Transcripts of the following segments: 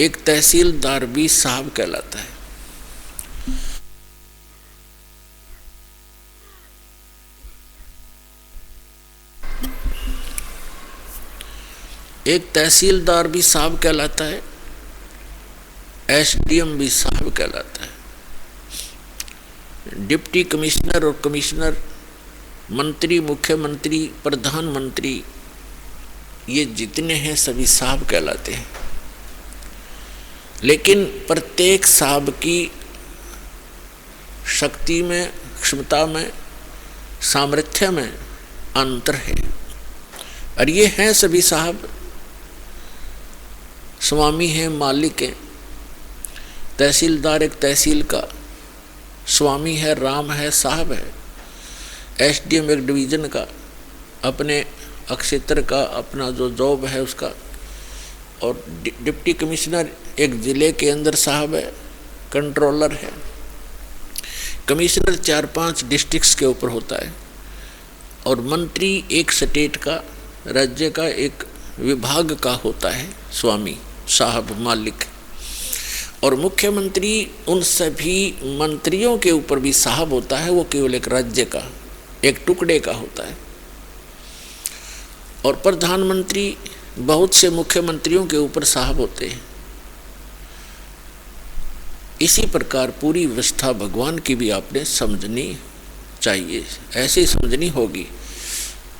एक तहसीलदार भी साहब कहलाता है। एक तहसीलदार भी साहब कहलाता है, एसडीएम भी साहब कहलाता है। डिप्टी कमिश्नर और कमिश्नर, मंत्री, मुख्यमंत्री, प्रधानमंत्री, ये जितने हैं सभी साहब कहलाते हैं। लेकिन प्रत्येक साहब की शक्ति में, क्षमता में, सामर्थ्य में अंतर है। और ये हैं सभी साहब, स्वामी हैं, मालिक हैं। तहसीलदार एक तहसील का स्वामी है, राम है, साहब है। एसडीएम एक डिवीज़न का, अपने क्षेत्र का, अपना जो जॉब है उसका। और डिप्टी कमिश्नर एक ज़िले के अंदर साहब है, कंट्रोलर है। कमिश्नर 4-5 डिस्ट्रिक्ट्स के ऊपर होता है। और मंत्री एक स्टेट का, राज्य का, एक विभाग का होता है, स्वामी, साहब, मालिक। और मुख्यमंत्री उन सभी मंत्रियों के ऊपर भी साहब होता है, वो केवल एक राज्य का, एक टुकड़े का होता है। और प्रधानमंत्री बहुत से मुख्यमंत्रियों के ऊपर साहब होते हैं। इसी प्रकार पूरी व्यवस्था भगवान की भी आपने समझनी चाहिए, ऐसे समझनी होगी।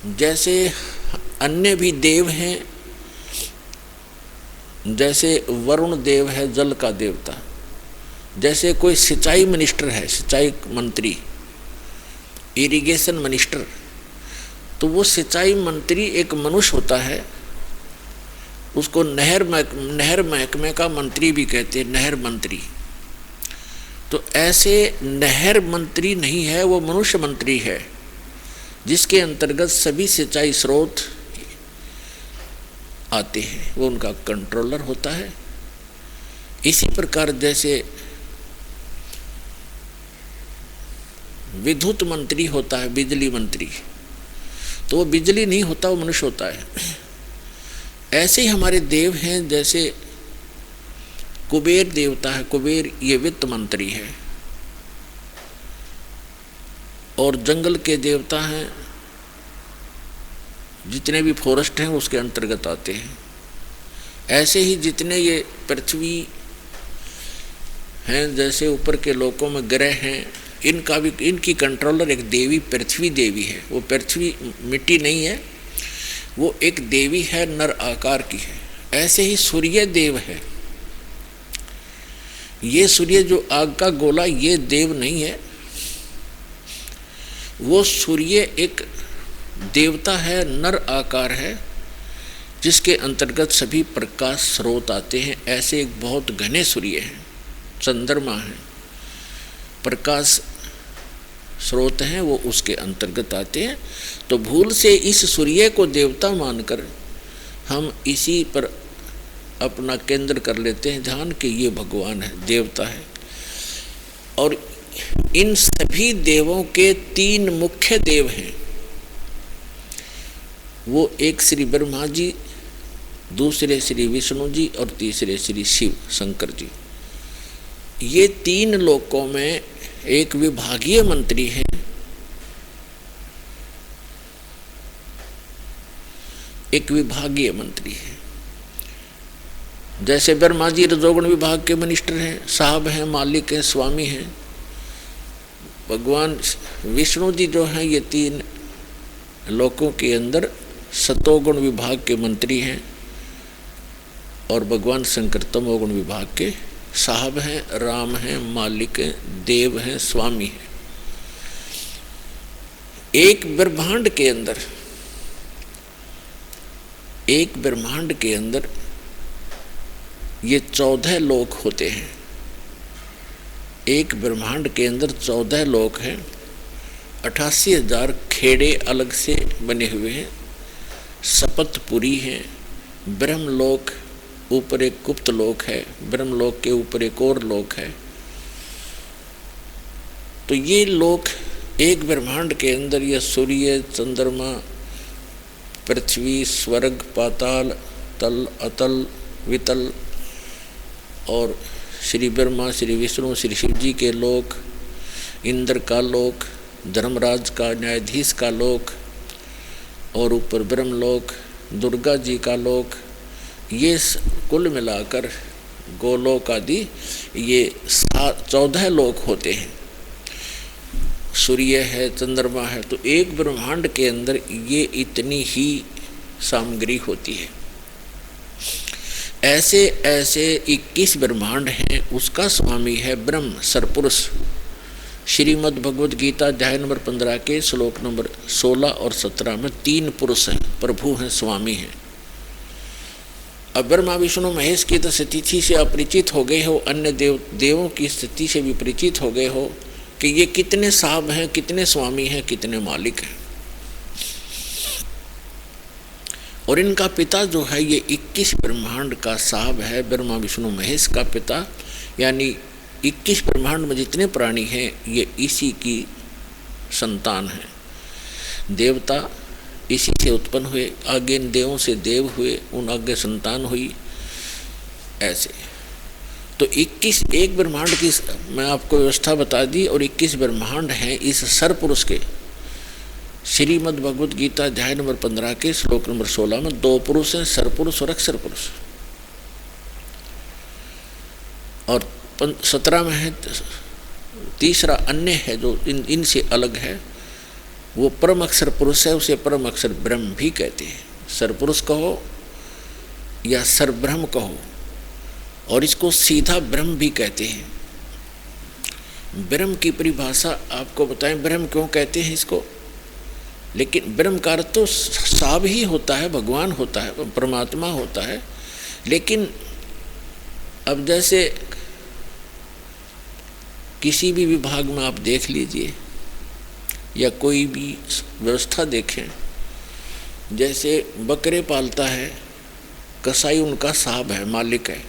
जैसे अन्य भी देव हैं, जैसे वरुण देव है जल का देवता, जैसे कोई सिंचाई मिनिस्टर है, सिंचाई मंत्री, इरिगेशन मिनिस्टर, तो वो सिंचाई मंत्री एक मनुष्य होता है। उसको नहर महकमे का मंत्री भी कहते हैं, नहर मंत्री। तो ऐसे नहर मंत्री नहीं है, वो मनुष्य मंत्री है, जिसके अंतर्गत सभी सिंचाई स्रोत आते हैं, वो उनका कंट्रोलर होता है। इसी प्रकार जैसे विद्युत मंत्री होता है, बिजली मंत्री, तो वो बिजली नहीं होता, वो मनुष्य होता है। ऐसे ही हमारे देव हैं, जैसे कुबेर देवता है, कुबेर ये वित्त मंत्री है। और जंगल के देवता हैं, जितने भी फॉरेस्ट हैं उसके अंतर्गत आते हैं। ऐसे ही जितने ये पृथ्वी हैं, जैसे ऊपर के लोकों में ग्रह हैं, इनका भी, इनकी कंट्रोलर एक देवी पृथ्वी देवी है। वो पृथ्वी मिट्टी नहीं है, वो एक देवी है, नर आकार की है। ऐसे ही सूर्य देव है। ये सूर्य जो आग का गोला, ये देव नहीं है, वो सूर्य एक देवता है, नर आकार है, जिसके अंतर्गत सभी प्रकाश स्रोत आते हैं। ऐसे एक बहुत घने सूर्य हैं, चंद्रमा है, प्रकाश स्रोत हैं, वो उसके अंतर्गत आते हैं। तो भूल से इस सूर्य को देवता मानकर हम इसी पर अपना केंद्र कर लेते हैं ध्यान कि ये भगवान है, देवता है। और इन सभी देवों के 3 मुख्य देव हैं। वो एक श्री ब्रह्मा जी, दूसरे श्री विष्णु जी और तीसरे श्री शिव शंकर जी। ये 3 लोकों में एक विभागीय मंत्री है, एक विभागीय मंत्री है। जैसे ब्रह्मा जी रजोगुण विभाग के मिनिस्टर हैं, साहब हैं, मालिक हैं, स्वामी हैं। भगवान विष्णु जी जो हैं, ये 3 लोकों के अंदर सतोगुण विभाग के मंत्री हैं। और भगवान शंकर तमोगुण विभाग के साहब हैं, राम हैं, मालिक हैं, देव हैं, स्वामी हैं। एक ब्रह्मांड के अंदर ये 14 लोक होते हैं। एक ब्रह्मांड के अंदर 14 लोक हैं। 88,000 खेड़े अलग से बने हुए हैं। सपतपुरी है, ब्रह्मलोक, ऊपर एक गुप्त लोक है, ब्रह्मलोक के ऊपर एक और लोक है। तो ये लोक एक ब्रह्मांड के अंदर, यह सूर्य, चंद्रमा, पृथ्वी, स्वर्ग, पाताल, तल, अतल, वितल, और श्री ब्रह्मा, श्री विष्णु, श्री शिव जी के लोक, इंद्र का लोक, धर्मराज का, न्यायाधीश का लोक, और ऊपर ब्रह्मलोक, दुर्गा जी का लोक, ये कुल मिलाकर गोलोक आदि ये 14 लोक होते हैं। सूर्य है, चंद्रमा है, तो एक ब्रह्मांड के अंदर ये इतनी ही सामग्री होती है। ऐसे ऐसे 21 ब्रह्मांड हैं, उसका स्वामी है ब्रह्म सरपुरुष। श्रीमद् भगवद गीता अध्याय नंबर 15 के श्लोक नंबर 16 और 17 में 3 पुरुष हैं, प्रभु हैं, स्वामी हैं। अब ब्रह्मा विष्णु महेश की तो स्थिति से अपरिचित हो गए हो, अन्य देवों की स्थिति से भी परिचित हो गए हो कि ये कितने साहब हैं, कितने स्वामी हैं, कितने मालिक हैं। और इनका पिता जो है ये 21 ब्रह्मांड का साहब है, ब्रह्मा विष्णु महेश का पिता, यानी 21 ब्रह्मांड में जितने प्राणी हैं ये इसी की संतान हैं। देवता इसी से उत्पन्न हुए, आगे इन देवों से देव हुए, उन आगे संतान हुई, ऐसे। तो 21 एक ब्रह्मांड की मैं आपको व्यवस्था बता दी, और 21 ब्रह्मांड हैं इस सरपुरुष के। श्रीमद् भगवद गीता अध्याय नंबर 15 के श्लोक नंबर 16 में 2 पुरुष हैं, सरपुरुष और अक्षर पुरुष। और 17 में है तीसरा अन्य है जो इनसे अलग है, वो परम अक्षर पुरुष है, उसे परम अक्षर ब्रह्म भी कहते हैं। सरपुरुष कहो या सरब्रह्म कहो, और इसको सीधा ब्रह्म भी कहते हैं। ब्रह्म की परिभाषा आपको बताएं, ब्रह्म क्यों कहते हैं इसको। लेकिन ब्रह्म का अर्थ तो साब ही होता है, भगवान होता है, परमात्मा होता है। लेकिन अब जैसे किसी भी विभाग में आप देख लीजिए या कोई भी व्यवस्था देखें, जैसे बकरे पालता है कसाई, उनका साहब है, मालिक है।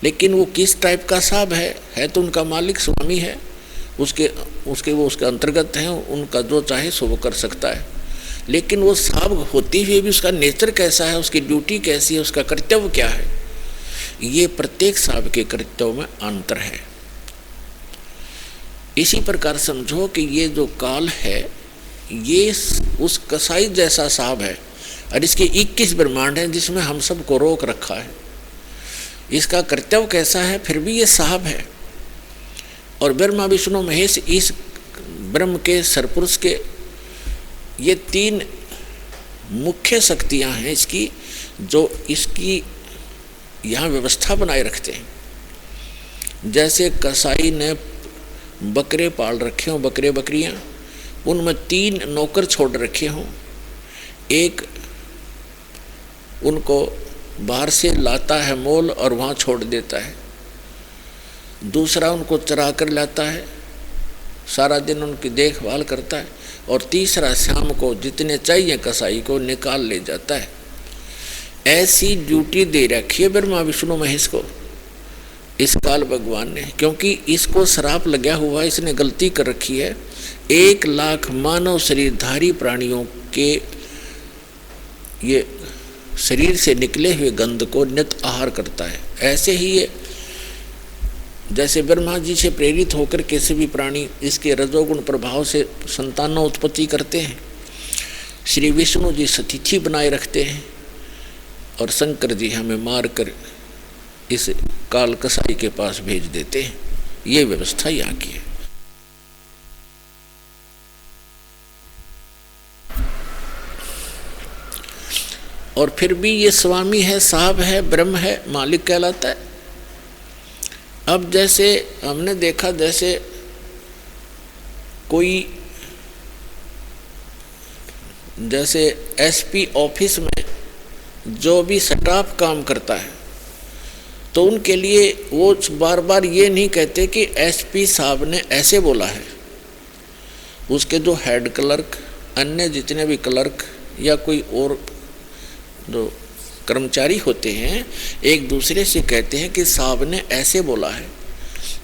लेकिन वो किस टाइप का साहब है तो उनका मालिक स्वामी है, उसके अंतर्गत हैं, उनका जो चाहे सो वो कर सकता है। लेकिन वो साहब होते हुए भी उसका नेचर कैसा है, उसकी ड्यूटी कैसी है, उसका कर्तव्य क्या है, ये प्रत्येक साहब के कर्तव्य में अंतर है। इसी प्रकार समझो कि ये जो काल है ये उस कसाई जैसा साहब है, और इसके 21 ब्रह्मांड हैं जिसमें हम सबको रोक रखा है। इसका कर्तव्य कैसा है, फिर भी ये साहब है। और ब्रह्मा विष्णु महेश इस ब्रह्म के सरपुरुष के ये 3 मुख्य शक्तियां हैं इसकी, जो इसकी यहाँ व्यवस्था बनाए रखते हैं। जैसे कसाई ने बकरे पाल रखे हों, बकरे बकरियां, उनमें 3 नौकर छोड़ रखे हों। एक उनको बाहर से लाता है मोल और वहाँ छोड़ देता है, दूसरा उनको चरा कर लाता है, सारा दिन उनकी देखभाल करता है, और तीसरा शाम को जितने चाहिए कसाई को निकाल ले जाता है। ऐसी ड्यूटी दे रखी है ब्रह्मा विष्णु महेश को इस काल भगवान ने, क्योंकि इसको श्राप लगा हुआ, इसने गलती कर रखी है। 1 लाख मानव शरीरधारी प्राणियों के ये शरीर से निकले हुए गंध को नित आहार करता है। ऐसे ही ये जैसे ब्रह्मा जी से प्रेरित होकर किसी भी प्राणी इसके रजोगुण प्रभाव से संतानों उत्पत्ति करते हैं, श्री विष्णु जी सतिथि बनाए रखते हैं, और शंकर जी हमें मारकर इस काल कसाई के पास भेज देते हैं। ये व्यवस्था यहाँ की है। और फिर भी ये स्वामी है, साहब है, ब्रह्म है, मालिक कहलाता है। अब जैसे हमने देखा, जैसे कोई जैसे एसपी ऑफिस में जो भी स्टाफ काम करता है, तो उनके लिए वो बार बार ये नहीं कहते कि एसपी साहब ने ऐसे बोला है। उसके जो हेड क्लर्क, अन्य जितने भी क्लर्क या कोई और जो कर्मचारी होते हैं, एक दूसरे से कहते हैं कि साहब ने ऐसे बोला है।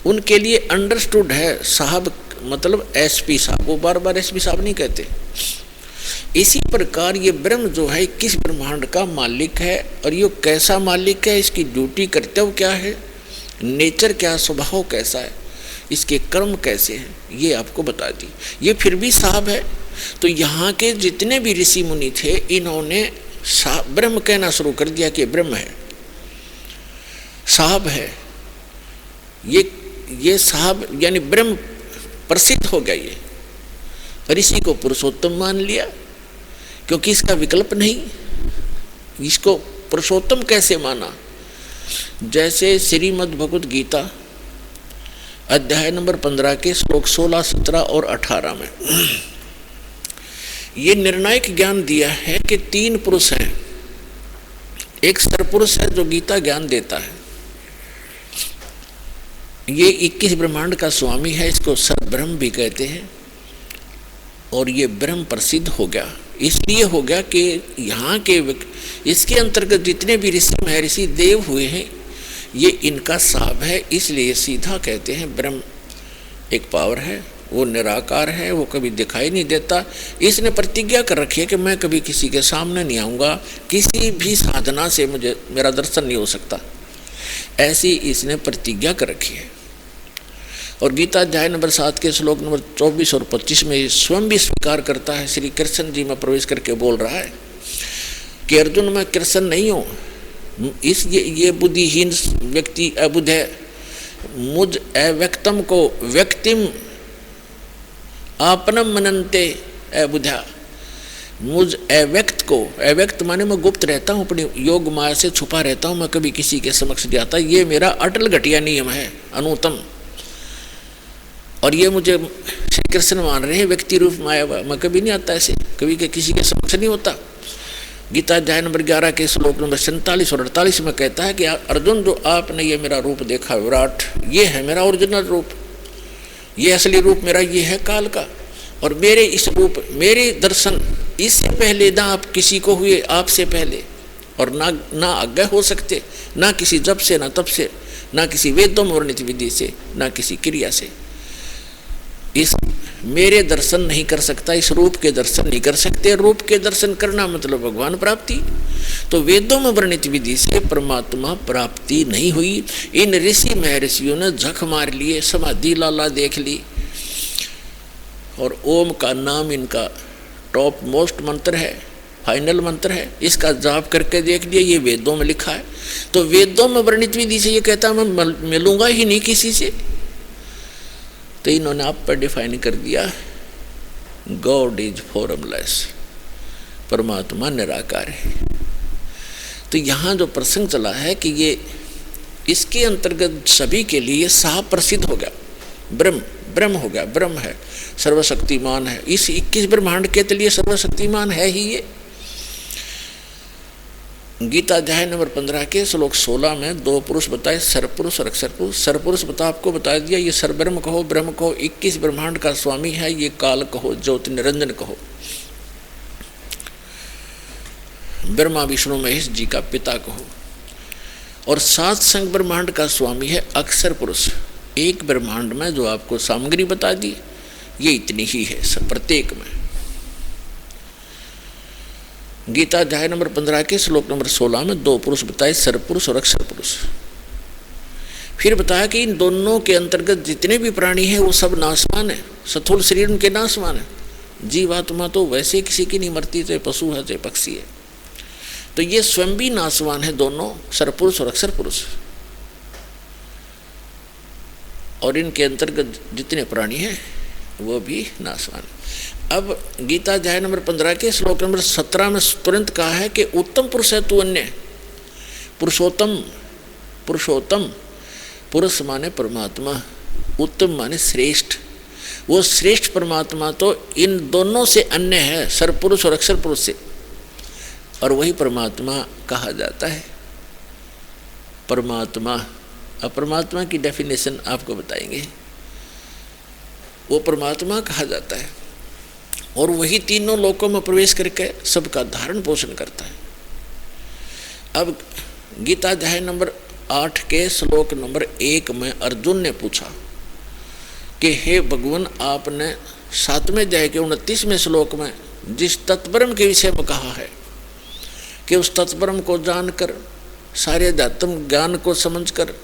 उनके लिए अंडरस्टूड है साहब मतलब एसपी साहब, वो बार बार एसपी साहब नहीं कहते। इसी प्रकार ये ब्रह्म जो है 21 ब्रह्मांड का मालिक है, और ये कैसा मालिक है, इसकी ड्यूटी कर्तव्य क्या है, नेचर क्या, स्वभाव कैसा है, इसके कर्म कैसे हैं, ये आपको बता दी। ये फिर भी साहब है। तो यहाँ के जितने भी ऋषि मुनि थे, इन्होंने ब्रह्म कहना शुरू कर दिया कि ब्रह्म है, साहब है। ये साहब यानी ब्रह्म प्रसिद्ध हो गया। ये ऋषि को पुरुषोत्तम मान लिया, क्योंकि इसका विकल्प नहीं। इसको पुरुषोत्तम कैसे माना? जैसे श्रीमद् भगवद गीता अध्याय नंबर 15 के श्लोक 16, 17 और 18 में ये निर्णायक ज्ञान दिया है कि 3 पुरुष हैं। एक सरपुरुष है जो गीता ज्ञान देता है, ये 21 ब्रह्मांड का स्वामी है, इसको सरब्रह्म भी कहते हैं। और ये ब्रह्म प्रसिद्ध हो गया, इसलिए हो गया कि यहाँ के इसके अंतर्गत जितने भी ऋषि महर्षि देव हुए हैं, ये इनका साहब है। इसलिए सीधा कहते हैं ब्रह्म एक पावर है, वो निराकार है, वो कभी दिखाई नहीं देता। इसने प्रतिज्ञा कर रखी है कि मैं कभी किसी के सामने नहीं आऊँगा, किसी भी साधना से मेरा दर्शन नहीं हो सकता, ऐसी इसने प्रतिज्ञा कर रखी है। और गीता अध्याय नंबर 7 के श्लोक नंबर 24 और 25 में स्वयं भी स्वीकार करता है। श्री कृष्ण जी में प्रवेश करके बोल रहा है कि अर्जुन, मैं कृष्ण नहीं हूँ, ये बुद्धिहीन व्यक्ति अबुध है, मुझ अव्यक्तम को व्यक्तिम आपनम मनन्ते अबुधा। मुझ अव्यक्त को, अव्यक्त माने मैं गुप्त रहता हूँ, अपनी योग माया से छुपा रहता हूँ, मैं कभी किसी के समक्ष नहीं आता। ये मेरा अटल घटिया नियम है, अनुत्तम। और ये मुझे श्री कृष्ण मान रहे हैं व्यक्ति रूप माया, मैं कभी नहीं आता ऐसे, कभी के किसी के समक्ष नहीं होता। गीता अध्याय नंबर 11 के श्लोक नंबर 47 और 48 में कहता है कि अर्जुन, जो आपने ये मेरा रूप देखा विराट, ये है मेरा ओरिजिनल रूप, ये असली रूप मेरा ये है काल का। और मेरे इस रूप, मेरे दर्शन इससे पहले ना आप किसी को हुए, आपसे पहले, और ना आज्ञा हो सकते, ना किसी जप से, ना तप से, ना किसी वेदों में वर्णित विधि से, ना किसी क्रिया से। इस मेरे दर्शन नहीं कर सकता, इस रूप के दर्शन नहीं कर सकते। रूप के दर्शन करना मतलब भगवान प्राप्ति। तो वेदों में वर्णित विधि से परमात्मा प्राप्ति नहीं हुई। इन ऋषि महर्षियों ने झक मार लिए, समाधि लाला देख ली, और ओम का नाम इनका टॉप मोस्ट मंत्र है, फाइनल मंत्र है, इसका जाप करके देख लिया, ये वेदों में लिखा है। तो वेदों में वर्णित विधि से ये कहता मैं मिलूंगा ही नहीं किसी से। तो इन्होंने आप पर डिफाइन कर दिया, गॉड इज फॉर्मलेस, परमात्मा निराकार है। तो यहाँ जो प्रसंग चला है कि ये इसके अंतर्गत सभी के लिए साफ प्रसिद्ध हो गया, ब्रह्म हो गया, ब्रह्म है, सर्वशक्तिमान है। इस 21 ब्रह्मांड के लिए सर्वशक्तिमान है ही ये। गीता अध्याय नंबर 15 के श्लोक 16 में 2 पुरुष बताए, सरपुरुष और अक्षरपुरुष। सरपुरुष आपको बता दिया, ये सरब्रह्म कहो, ब्रह्म कहो, 21 ब्रह्मांड का स्वामी है, ये काल कहो, ज्योति निरंजन कहो, ब्रह्मा विष्णु महेश जी का पिता कहो। और 7 संग ब्रह्मांड का स्वामी है अक्षर पुरुष। एक ब्रह्मांड में जो आपको सामग्री बता दी, ये इतनी ही है सब प्रत्येक में। गीता अध्याय नंबर 15 के श्लोक नंबर 16 में 2 पुरुष बताए, सरपुरुष और अक्षर पुरुष। फिर बताया कि इन दोनों के अंतर्गत जितने भी प्राणी हैं वो सब नाशवान है, स्थूल शरीर उनके नाशवान है। जीवात्मा तो वैसे किसी की नहीं मरती, चाहे पशु है चाहे पक्षी है। तो ये स्वयं भी नाशवान है, दोनों सरपुरुष और अक्षर पुरुष। और इनके अंतर्गत जितने प्राणी हैं वो भी नाशवान है। अब गीता अध्याय नंबर 15 के श्लोक नंबर 17 में तुरंत कहा है कि उत्तम पुरुष है तू अन्य। पुरुषोत्तम पुरुष माने परमात्मा, उत्तम माने श्रेष्ठ। वो श्रेष्ठ परमात्मा तो इन दोनों से अन्य है, सरपुरुष और अक्षर पुरुष से, और वही परमात्मा कहा जाता है। परमात्मा, अब परमात्मा की डेफिनेशन आपको बताएंगे। वो परमात्मा कहा जाता है और वही तीनों लोकों में प्रवेश करके सबका धारण पोषण करता है। अब गीता अध्याय नंबर 8 के श्लोक नंबर 1 में अर्जुन ने पूछा कि हे भगवान, आपने 7वें अध्याय के 29वें श्लोक में जिस तत्परम के विषय में कहा है कि उस तत्परम को जानकर, सारे अध्यात्म ज्ञान को समझकर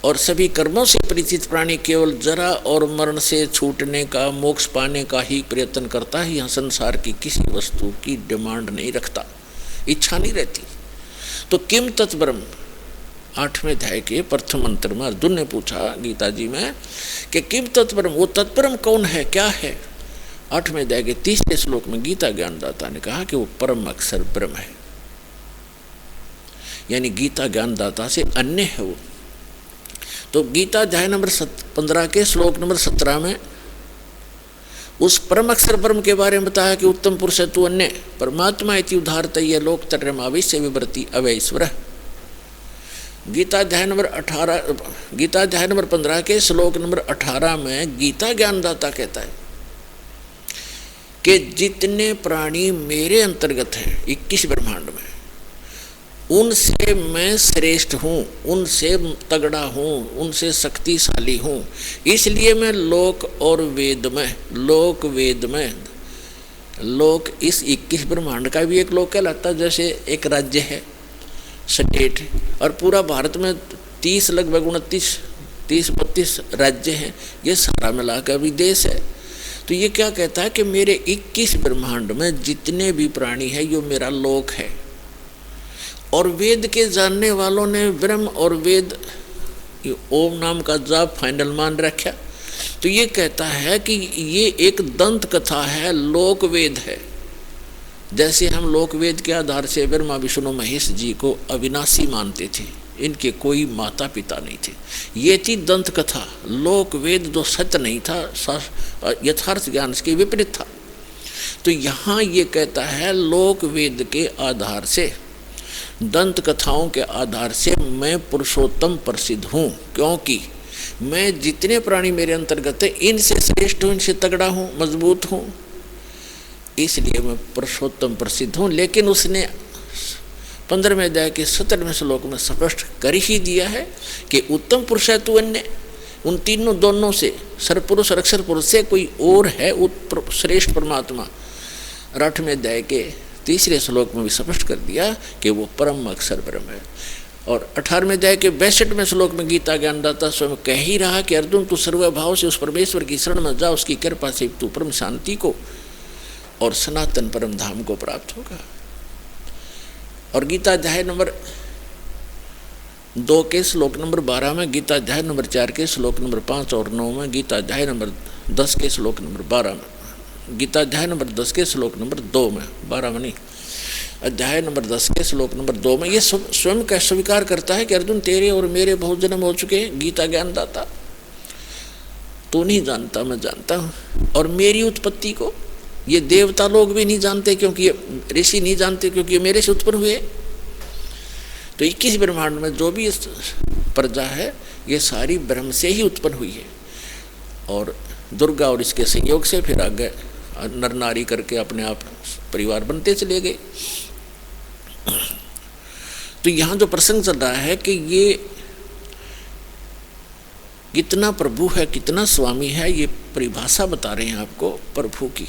और सभी कर्मों से परिचित प्राणी केवल जरा और मरण से छूटने का, मोक्ष पाने का ही प्रयत्न करता है। यहाँ संसार की किसी वस्तु की डिमांड नहीं रखता, इच्छा नहीं रहती। तो किम तत्ब्रह्म, 8वें अध्याय के प्रथम मंत्र में अर्जुन ने पूछा गीता जी में कि किम तत्ब्रह्म, वो तत्ब्रह्म कौन है, क्या है। 8वें अध्याय के 3 श्लोक में गीता ज्ञानदाता ने कहा कि वो परम अक्षर ब्रह्म है, यानी गीता ज्ञानदाता से अन्य है वो। तो गीता अध्याय नंबर 15 के श्लोक नंबर 17 में उस परम अक्षर ब्रह्म के बारे में बताया कि उत्तम पुरुष तु अन्य परमात्मा इति उदाहरत ये लोकत्रयम् आविश्य विवृति अवैश्वर। गीता अध्याय नंबर 15 के श्लोक नंबर 18 में गीता ज्ञानदाता कहता है कि जितने प्राणी मेरे अंतर्गत हैं 21 ब्रह्मांड में, उनसे मैं श्रेष्ठ हूँ, उनसे तगड़ा हूँ, उनसे शक्तिशाली हूँ। इसलिए मैं लोक और वेद में, लोक इस 21 ब्रह्मांड का भी एक लोक कहलाता है। जैसे एक राज्य है, स्टेट, और पूरा भारत में 30 लगभग 29-32 राज्य हैं, ये सारा मिलाकर भी देश है। तो ये क्या कहता है कि मेरे 21 ब्रह्मांड में जितने भी प्राणी हैं यो मेरा लोक है। और वेद के जानने वालों ने ब्रह्म और वेद ओम नाम का जाप फाइनल मान रखा। तो ये कहता है कि ये एक दंत कथा है, लोक वेद है। जैसे हम लोक वेद के आधार से ब्रह्मा विष्णु महेश जी को अविनाशी मानते थे, इनके कोई माता पिता नहीं थे, ये थी दंत कथा। लोक वेद जो सत्य नहीं था, यथार्थ ज्ञान के विपरीत था। तो यहाँ ये कहता है लोक वेद के आधार से, दंत कथाओं के आधार से मैं पुरुषोत्तम प्रसिद्ध हूँ, क्योंकि मैं जितने प्राणी मेरे अंतर्गत है इनसे श्रेष्ठ हूँ, इनसे तगड़ा हूँ, मजबूत हूँ, इसलिए मैं पुरुषोत्तम प्रसिद्ध हूँ। लेकिन उसने 15वें अध्याय के 17वें श्लोक में स्पष्ट कर ही दिया है कि उत्तम पुरुष है तू अन्य, उन तीनों दोनों से, सरपुरुष और अक्षर पुरुष से कोई और है श्रेष्ठ परमात्मा। 8वें अध्याय के 3 श्लोक में भी स्पष्ट कर दिया कि वो परम अक्षर ब्रह्म है। और 18वें अध्याय के 62वें श्लोक में गीता ज्ञानदाता स्वयं कह ही रहा कि अर्जुन तू सर्वभाव से उस परमेश्वर की शरण में जा, उसकी कृपा से तू परम शांति को और सनातन परम धाम को प्राप्त होगा। और गीता अध्याय नंबर 2 के श्लोक नंबर 12 में, गीता अध्याय नंबर 4 के श्लोक नंबर 5 और 9 में, गीता अध्याय नंबर 10 के श्लोक नंबर 12 में, गीता अध्याय नंबर 10 के श्लोक नंबर 2 में, 12 में नहीं, अध्याय नंबर 10 के श्लोक नंबर 2 में ये स्वयं का स्वीकार करता है कि अर्जुन तेरे और मेरे बहुत जन्म हो चुके हैं, गीता ज्ञानदाता तू नहीं जानता, मैं जानता हूँ। और मेरी उत्पत्ति को ये देवता लोग भी नहीं जानते, क्योंकि ये ऋषि नहीं जानते, क्योंकि ये मेरे से उत्पन्न हुए। तो 21 ब्रह्मांड में जो भी प्रजा है ये सारी ब्रह्म से ही उत्पन्न हुई है। और दुर्गा और इसके संयोग से फिर आगे नर नारी करके अपने आप परिवार बनते चले गए। तो यहाँ जो प्रसंग चल रहा है कि ये कितना प्रभु है, कितना स्वामी है, ये परिभाषा बता रहे हैं आपको प्रभु की,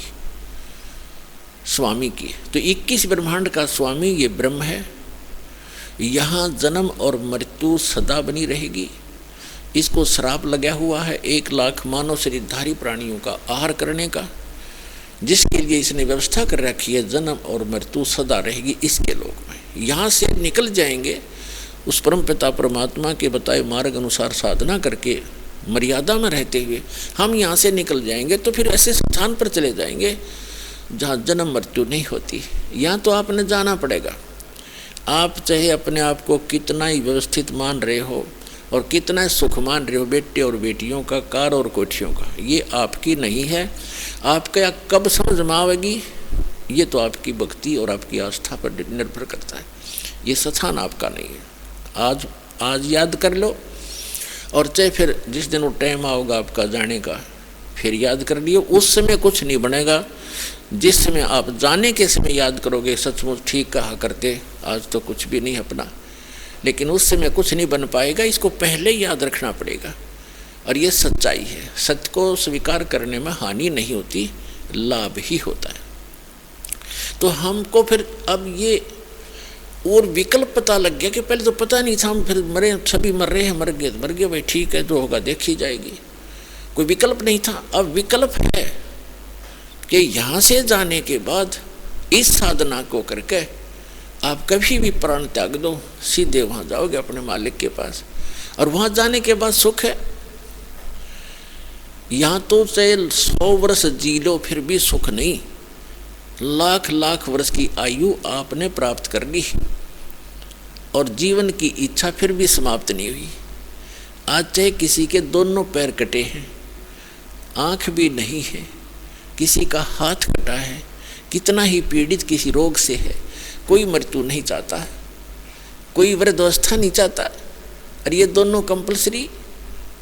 स्वामी की। तो 21 ब्रह्मांड का स्वामी ये ब्रह्म है। यहाँ जन्म और मृत्यु सदा बनी रहेगी। इसको श्राप लगा हुआ है 1 लाख मानव शरीरधारी प्राणियों का आहार करने का, जिसके लिए इसने व्यवस्था कर रखी है। जन्म और मृत्यु सदा रहेगी इसके लोक में। यहाँ से निकल जाएंगे उस परम पिता परमात्मा के बताए मार्ग अनुसार साधना करके मर्यादा में रहते हुए हम यहाँ से निकल जाएंगे, तो फिर ऐसे स्थान पर चले जाएंगे जहाँ जन्म मृत्यु नहीं होती। यहाँ तो आपने जाना पड़ेगा। आप चाहे अपने आप को कितना ही व्यवस्थित मान रहे हो और कितना सुख मान रहे हो बेटे और बेटियों का, कार और कोठियों का, ये आपकी नहीं है। आपका कब समझ में आवेगी ये तो आपकी भक्ति और आपकी आस्था पर निर्भर करता है। ये स्थान आपका नहीं है। आज याद कर लो, और चाहे फिर जिस दिन वो टाइम आओगा आपका जाने का फिर याद कर लियो। उस समय कुछ नहीं बनेगा। जिस समय आप जाने के समय याद करोगे सचमुच ठीक कहा करते, आज तो कुछ भी नहीं अपना, लेकिन उस समय कुछ नहीं बन पाएगा। इसको पहले ही याद रखना पड़ेगा। और ये सच्चाई है। सत्य को स्वीकार करने में हानि नहीं होती, लाभ ही होता है। तो हमको फिर अब ये और विकल्प पता लग गया कि पहले तो पता नहीं था, हम फिर मरे, सभी मर रहे हैं, मर गए भाई, ठीक है जो होगा देखी जाएगी, कोई विकल्प नहीं था। अब विकल्प है कि यहाँ से जाने के बाद इस साधना को करके आप कभी भी प्राण त्याग दो, सीधे वहाँ जाओगे अपने मालिक के पास, और वहाँ जाने के बाद सुख है। यहाँ तो चाहे 100 वर्ष जी लो फिर भी सुख नहीं, लाख लाख वर्ष की आयु आपने प्राप्त कर ली और जीवन की इच्छा फिर भी समाप्त नहीं हुई। आज चाहे किसी के दोनों पैर कटे हैं, आँख भी नहीं है, किसी का हाथ कटा है, कितना ही पीड़ित किसी रोग से है, कोई मृत्यु नहीं चाहता है, कोई वृद्धावस्था नहीं चाहता। और ये दोनों कंपलसरी,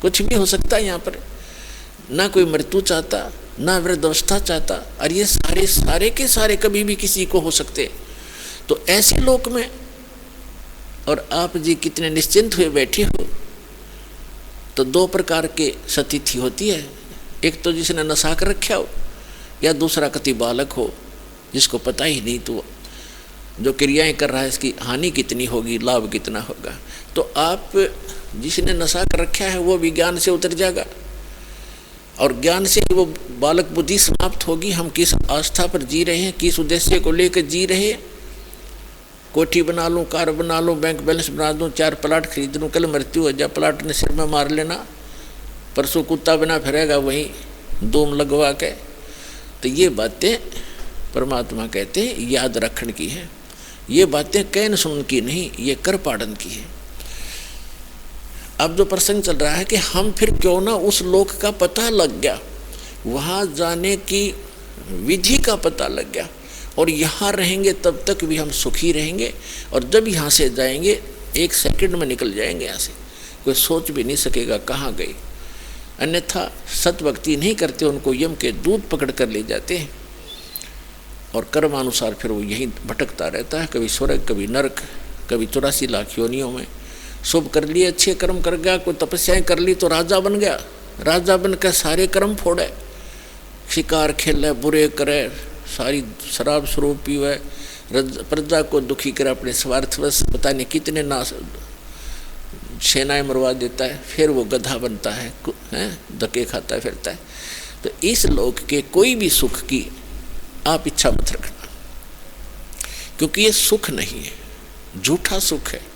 कुछ भी हो सकता है यहाँ पर, ना कोई मृत्यु चाहता ना वृद्धावस्था चाहता, और ये सारे के सारे कभी भी किसी को हो सकते। तो ऐसे लोक में और आप जी कितने निश्चिंत हुए बैठे हो। तो 2 प्रकार के सतिथि होती है, एक तो जिसने नशा कर रखा हो, या दूसरा कति बालक हो जिसको पता ही नहीं तो जो क्रियाएं कर रहा है इसकी हानि कितनी होगी, लाभ कितना होगा। तो आप जिसने नशा कर रखा है वो विज्ञान से उतर जाएगा, और ज्ञान से वो बालक बुद्धि समाप्त होगी। हम किस आस्था पर जी रहे हैं, किस उद्देश्य को लेकर जी रहे हैं। कोठी बना लूँ, कार बना लूँ, बैंक बैलेंस बना दूँ, 4 प्लाट खरीद लूँ, कल मृत्यु हो जाए, प्लाट ने सिर में मार लेना, परसों कुत्ता बना फिरेगा वहीं धूम लगवा के। तो ये बातें परमात्मा कहते हैं याद रखने की है, ये बातें कहन सुन की नहीं, ये कर पाड़न की है। अब जो प्रसंग चल रहा है कि हम फिर क्यों ना उस लोक का पता लग गया, वहाँ जाने की विधि का पता लग गया, और यहाँ रहेंगे तब तक भी हम सुखी रहेंगे, और जब यहाँ से जाएंगे 1 सेकंड में निकल जाएंगे यहाँ से, कोई सोच भी नहीं सकेगा कहाँ गए। अन्यथा सत भक्ति नहीं करते उनको यम के दूत पकड़ कर ले जाते हैं, और कर्मानुसार फिर वो यहीं भटकता रहता है, कभी स्वर्ग कभी नरक, कभी 84 लाख योनियों में। शुभ कर लिए, अच्छे कर्म कर गया, कोई तपस्याएं कर ली तो राजा बन गया, राजा बनकर सारे कर्म फोड़े, शिकार खेले, बुरे करे, सारी शराब स्वरूप पीवे, प्रजा को दुखी करे, अपने स्वार्थवश पता नहीं कितने नाश सेनाएं मरवा देता है, फिर वो गधा बनता है, धक्के खाता फिरता है। तो इस लोक के कोई भी सुख की आप इच्छा मत रखना, क्योंकि ये सुख नहीं है, झूठा सुख है।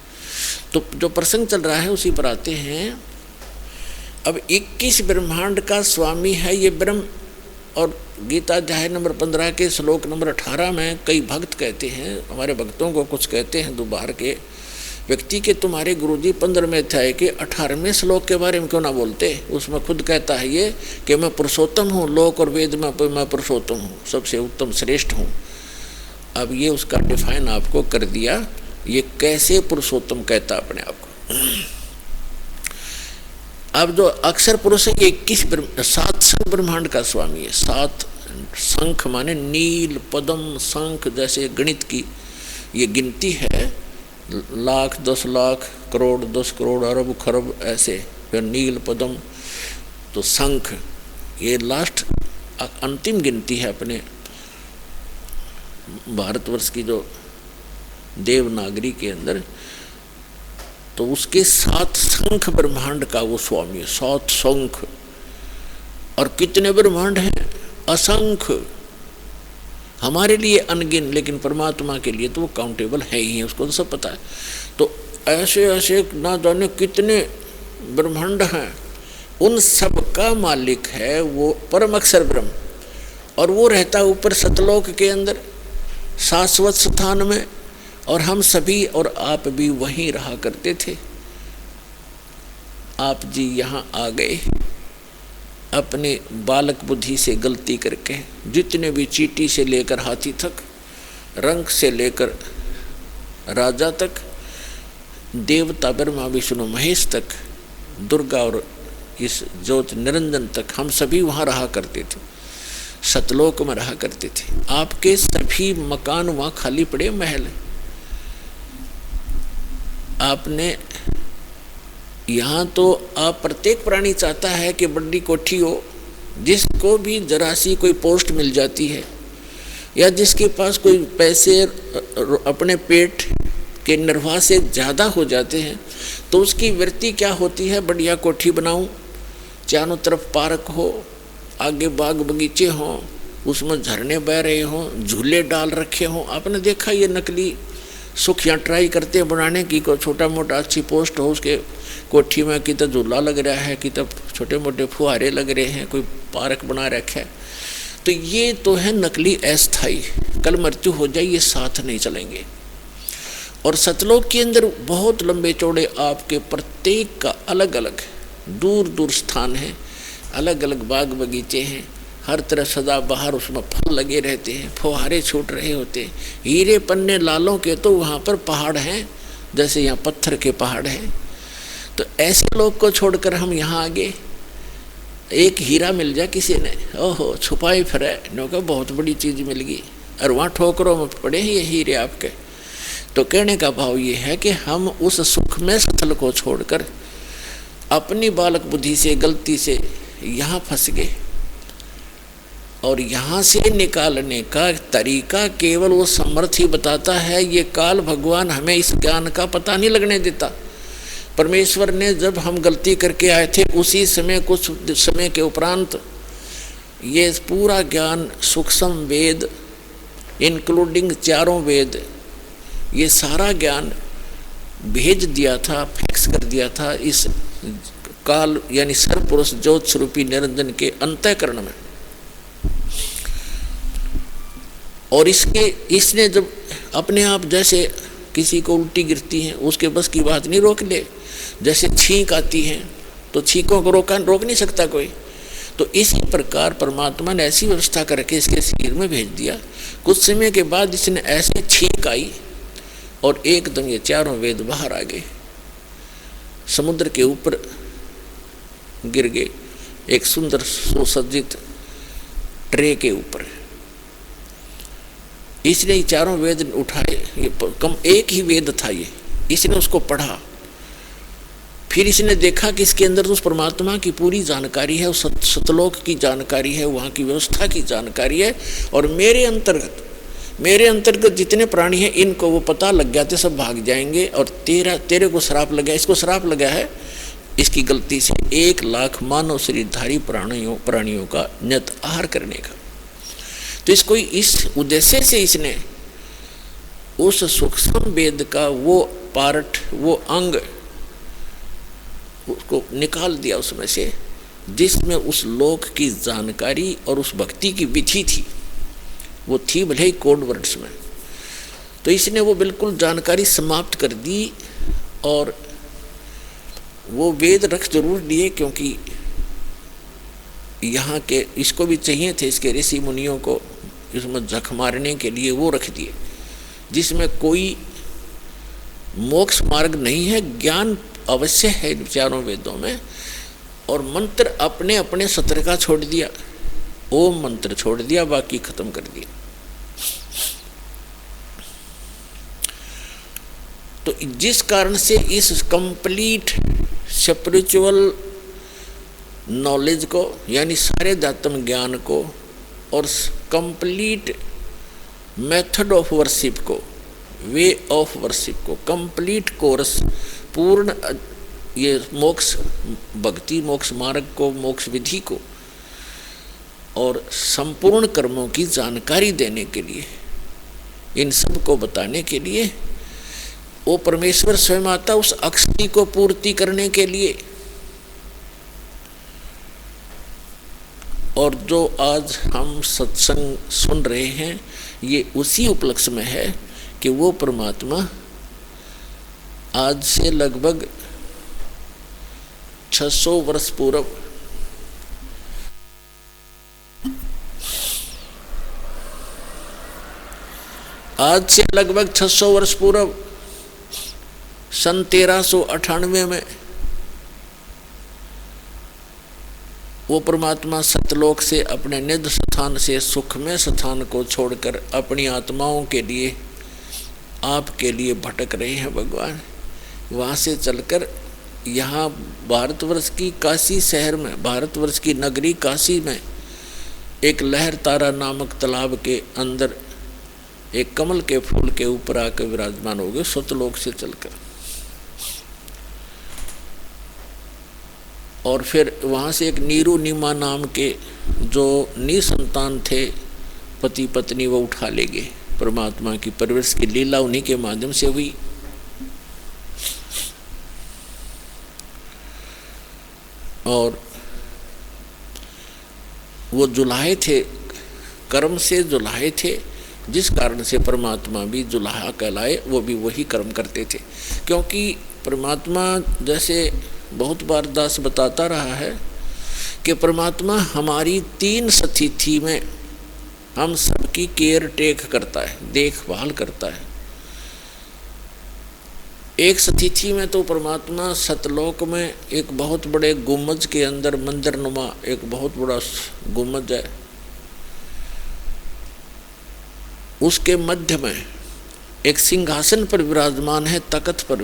तो जो प्रसंग चल रहा है उसी पर आते हैं। अब 21 ब्रह्मांड का स्वामी है ये ब्रह्म, और गीता अध्याय नंबर 15 के श्लोक नंबर 18 में कई भक्त कहते हैं, हमारे भक्तों को कुछ कहते हैं दो बाहर के व्यक्ति के, तुम्हारे गुरुजी 15वें अध्याय के 18वें श्लोक के बारे में क्यों ना बोलते। उसमें खुद कहता है ये कि मैं पुरुषोत्तम हूँ, लोक और वेद में मैं पुरुषोत्तम हूँ, सबसे उत्तम श्रेष्ठ हूँ। अब ये उसका डिफाइन आपको कर दिया, ये कैसे पुरुषोत्तम कहता अपने आप को। अब जो अक्षर पुरुष है ये 7 शंख ब्रह्मांड का स्वामी है। 7 शंख माने नील, पद्म, शंख, जैसे गणित की ये गिनती है, लाख, 10 लाख, करोड़, 10 करोड़, अरब खरब, ऐसे फिर नील, पद्म, तो शंख ये लास्ट अंतिम गिनती है अपने भारतवर्ष की जो देवनागरी के अंदर। तो उसके 7 शंख ब्रह्मांड का वो स्वामी है, 7 शंख। और कितने ब्रह्मांड हैं? असंख्य। हमारे लिए अनगिन, लेकिन परमात्मा के लिए तो वो काउंटेबल है ही है, उसको तो सब पता है। तो ऐसे ऐसे ना जाने कितने ब्रह्मांड हैं, उन सब का मालिक है वो परम अक्षर ब्रह्म, और वो रहता है ऊपर सतलोक के अंदर शाश्वत स्थान में, और हम सभी और आप भी वहीं रहा करते थे। आप जी यहाँ आ गए अपने बालक बुद्धि से गलती करके, जितने भी चींटी से लेकर हाथी तक, रंग से लेकर राजा तक, देवता ब्रह्मा विष्णु महेश तक, दुर्गा और इस ज्योत निरंजन तक, हम सभी वहाँ रहा करते थे, सतलोक में रहा करते थे। आपके सभी मकान वहाँ खाली पड़े, महल। आपने यहाँ तो आप प्रत्येक प्राणी चाहता है कि बड़ी कोठी हो, जिसको भी जरा सी कोई पोस्ट मिल जाती है, या जिसके पास कोई पैसे अपने पेट के निर्वाह से ज़्यादा हो जाते हैं तो उसकी वृत्ति क्या होती है, बढ़िया कोठी बनाऊं, चारों तरफ पार्क हो, आगे बाग बगीचे हों, उसमें झरने बह रहे हों, झूले डाल रखे हों। आपने देखा ये नकली सुख यहाँ ट्राई करते हैं बनाने की, कोई छोटा मोटा अच्छी पोस्ट हो उसके कोठी में, कि तो झूला लग रहा है, कि तो छोटे मोटे फुहारे लग रहे हैं, कोई पार्क बना रखा है। तो ये तो है नकली अस्थाई, कल मृत्यु हो जाए ये साथ नहीं चलेंगे। और सतलोक के अंदर बहुत लंबे चौड़े आपके प्रत्येक का अलग अलग दूर दूर स्थान है, अलग अलग बाग बगीचे हैं, हर तरफ सदा बाहर उसमें फल लगे रहते हैं, फुहारे छूट रहे होते हैं, हीरे पन्ने लालों के तो वहाँ पर पहाड़ हैं, जैसे यहाँ पत्थर के पहाड़ हैं। तो ऐसे लोग को छोड़कर हम यहाँ आगे एक हीरा मिल जाए किसी ने, ओहो छुपाए फिरे नो का बहुत बड़ी चीज़ मिल गई, और वहाँ ठोकरों में पड़े हैं ये हीरे आपके। तो कहने का भाव ये है कि हम उस सुखमय स्थल को छोड़कर अपनी बालक बुद्धि से गलती से यहाँ फंस गए, और यहाँ से निकालने का तरीका केवल वो समर्थ ही बताता है। ये काल भगवान हमें इस ज्ञान का पता नहीं लगने देता। परमेश्वर ने जब हम गलती करके आए थे उसी समय, कुछ समय के उपरांत ये पूरा ज्ञान सूक्ष्म वेद इंक्लूडिंग चारों वेद, ये सारा ज्ञान भेज दिया था, फिक्स कर दिया था इस काल यानी सर्वपुरुष ज्योत स्वरूपी निरंजन के अंतःकरण में। और इसने जब अपने आप, जैसे किसी को उल्टी गिरती है उसके बस की बात नहीं रोक ले, जैसे छींक आती है तो छींकों को रोक नहीं सकता कोई, तो इसी प्रकार परमात्मा ने ऐसी व्यवस्था करके इसके शरीर में भेज दिया। कुछ समय के बाद इसने ऐसे छींक आई और एकदम ये चारों वेद बाहर आ गए, समुद्र के ऊपर गिर गए, एक सुंदर सुसज्जित ट्रे के ऊपर। इसने ये चारों वेद उठाए, ये कम एक ही वेद था ये, इसने उसको पढ़ा, फिर इसने देखा कि इसके अंदर उस परमात्मा की पूरी जानकारी है, उस सतलोक की जानकारी है, वहाँ की व्यवस्था की जानकारी है, और मेरे अंतर्गत जितने प्राणी हैं इनको वो पता लग गया थे, सब भाग जाएंगे। और तेरे को श्राप लगा, इसको श्राप लगा है इसकी गलती से 1,00,000 मानव शरीरधारी प्राणियों का नियत आहार करने का। तो इसको इस उद्देश्य से इसने उस सूक्ष्म वेद का वो पार्ट, वो अंग उसको निकाल दिया उसमें से, जिसमें उस लोक की जानकारी और उस भक्ति की विधि थी, वो थी भले ही कोड वर्ड्स में। तो इसने वो बिल्कुल जानकारी समाप्त कर दी, और वो वेद रख जरूर दिए क्योंकि यहाँ के इसको भी चाहिए थे, इसके ऋषि मुनियों को इसमें जख मारने के लिए वो रख दिए, जिसमें कोई मोक्ष मार्ग नहीं है, ज्ञान अवश्य है इन चारों वेदों में। और मंत्र अपने अपने सत्र का छोड़ दिया, ओम मंत्र छोड़ दिया, बाकी खत्म कर दिया। तो जिस कारण से इस कंप्लीट स्पिरिचुअल नॉलेज को यानी सारे अध्यात्म ज्ञान को और कंप्लीट मेथड ऑफ वर्शिप को, वे ऑफ वर्शिप को, कंप्लीट कोर्स, पूर्ण ये मोक्ष भक्ति मोक्ष मार्ग को, मोक्ष विधि को और संपूर्ण कर्मों की जानकारी देने के लिए, इन सब को बताने के लिए वो परमेश्वर स्वयं आता उस अक्षति को पूर्ति करने के लिए। और जो आज हम सत्संग सुन रहे हैं ये उसी उपलक्ष्य में है कि वो परमात्मा आज से लगभग 600 वर्ष पूर्व सन 1398 में वो परमात्मा सतलोक से अपने निज स्थान से सुखमय स्थान को छोड़कर अपनी आत्माओं के लिए, आपके लिए भटक रहे हैं भगवान। वहाँ से चलकर यहाँ भारतवर्ष की काशी शहर में, भारतवर्ष की नगरी काशी में एक लहर तारा नामक तालाब के अंदर एक कमल के फूल के ऊपर आकर विराजमान हो गए सतलोक से चलकर। और फिर वहाँ से एक नीरू नीमा नाम के जो निसंतान थे पति पत्नी, वो उठा ले गए। परमात्मा की परवरिश की लीला उन्हीं के माध्यम से हुई। और वो जुलाहे थे, कर्म से जुलाहे थे, जिस कारण से परमात्मा भी जुलाहा कहलाए। वो भी वही कर्म करते थे, क्योंकि परमात्मा जैसे बहुत बार दास बताता रहा है कि परमात्मा हमारी 3 स्थिति में हम सबकी केयर टेक करता है, देखभाल करता है। एक स्थिति में तो परमात्मा सतलोक में एक बहुत बड़े गुम्बज के अंदर मंदिर नुमा एक बहुत बड़ा गुम्बज है, उसके मध्य में एक सिंहासन पर विराजमान है, तख्त पर